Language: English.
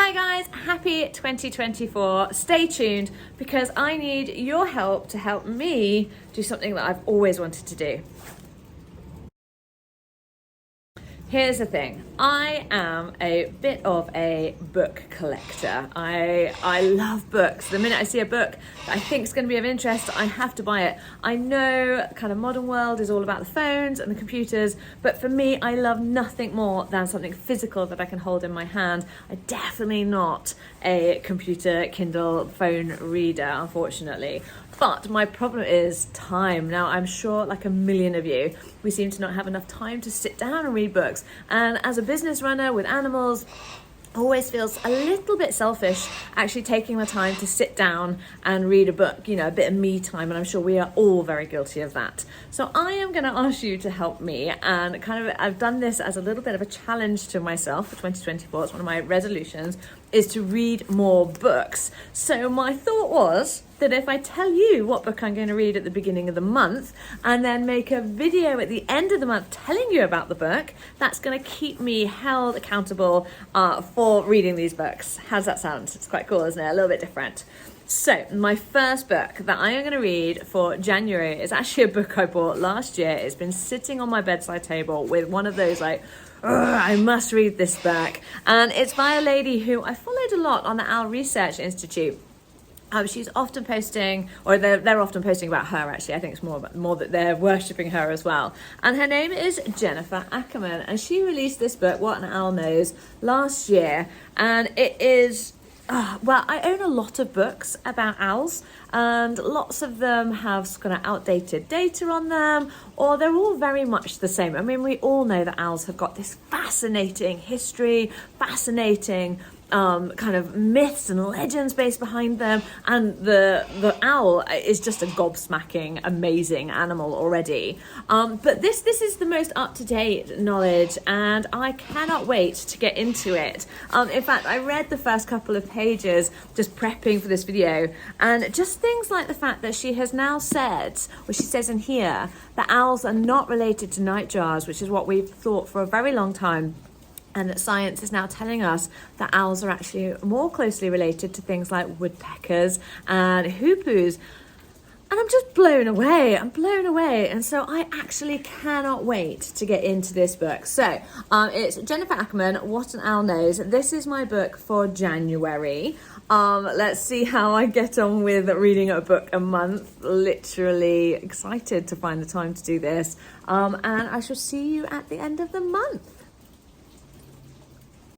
Hi guys, happy 2024. Stay tuned because I need your help to help me do something that I've always wanted to do. Here's the thing, I am a bit of a book collector. I love books. The minute I see a book that I think is going to be of interest, I have to buy it. I know kind of modern world is all about the phones and the computers, but for me, I love nothing more than something physical that I can hold in my hand. I'm definitely not a computer, Kindle, phone reader, unfortunately. But my problem is time. Now, I'm sure like a million of you, we seem to not have enough time to sit down and read books. And as a business runner with animals, always feels a little bit selfish actually taking the time to sit down and read a book, you know, a bit of me time, and I'm sure we are all very guilty of that. So I am going to ask you to help me, and I've done this as a little bit of a challenge to myself for 2024. It's one of my resolutions, is to read more books. So my thought was that if I tell you what book I'm going to read at the beginning of the month and then make a video at the end of the month telling you about the book, that's going to keep me held accountable for reading these books. How's that sound? It's quite cool, isn't it? A little bit different. So my first book that I am going to read for January is actually a book I bought last year. It's been sitting on my bedside table with one of those like, I must read this book. And it's by a lady who I followed a lot on the Owl Research Institute. She's often posting, or they're often posting about her actually. I think it's more that they're worshipping her as well. And her name is Jennifer Ackerman, and she released this book, What an Owl Knows, last year. And it is, well, I own a lot of books about owls, and lots of them have kind of outdated data on them, or they're all very much the same. I mean, we all know that owls have got this fascinating history, fascinating kind of myths and legends based behind them, and the owl is just a gobsmacking amazing animal already, but this is the most up-to-date knowledge, and I cannot wait to get into it. In fact, I read the first couple of pages just prepping for this video, and just things like the fact that she has now said, or she says in here, that owls are not related to nightjars, which is what we've thought for a very long time. And that science is now telling us that owls are actually more closely related to things like woodpeckers and hoopoes. And I'm just blown away. I'm blown away. And so I actually cannot wait to get into this book. So it's Jennifer Ackerman, What an Owl Knows. This is my book for January. Let's see how I get on with reading a book a month. Literally excited to find the time to do this. And I shall see you at the end of the month.